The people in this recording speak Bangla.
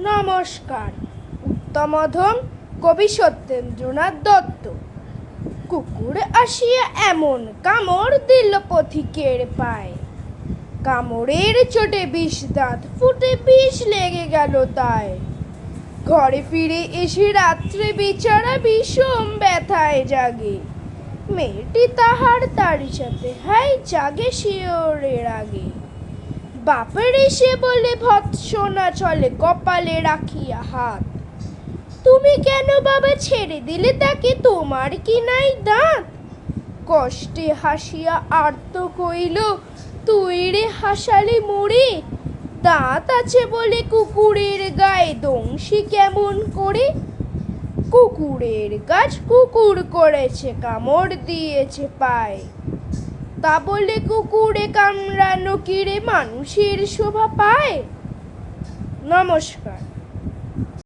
নমস্কার। উত্তমধম কবি সত্যেন্দ্রনাথ দত্ত। কুকুর আসিয়া এমন কামড় দিল পথিকের পায়ে, কামড়ের চোটে 20 দাঁত ফুটে 20 লেগে গেল তাই। ঘরে ফিরে এসে রাত্রে বেচারা ভীষণ ব্যথায় জাগে, মেয়েটি তারই সাথে হাই জাগে শিওরে রাগে। বাপের এসে বলে ভৎসনা চলে কপালে রাখিয়া হাত, তুমি কেন বাবা ছেড়ে দিলে তাকে, তোমার কি নাই দাঁত? কষ্টে হাসিয়া আর্ত কইল, তুই রে হাসালি মুড়ি, দাঁত আছে বলে কুকুরের গায়ে দংশি কেমন করে? কুকুরের কাজ কুকুর করেছে, কামড় দিয়েছে পায়, তা বলে কুকুরে কামড়ানো কি রে মানুষের শোভা পায়? নমস্কার।